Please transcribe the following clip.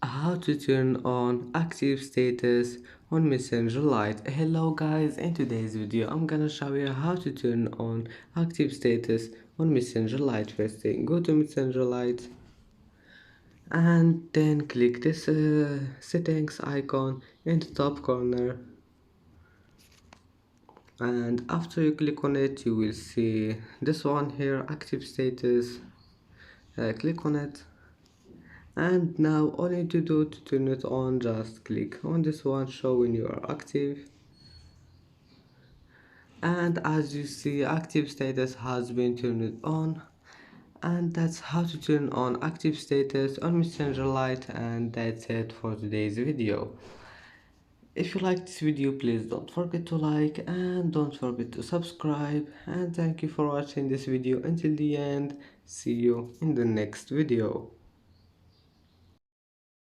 How to turn on active status on Messenger Lite. Hello guys, in today's video I'm gonna show you how to turn on active status on Messenger Lite. First thing, go to Messenger Lite and then click this settings icon in the top corner, and after you click on it you will see this one here, active status. Click on it, and now all you need to do to turn it on, just click on this one showing you are active, and as you see active status has been turned on. And that's how to turn on active status on Messenger Lite, and that's it for today's video. If you like this video, please don't forget to like and don't forget to subscribe, and thank you for watching this video until the end. See you in the next video.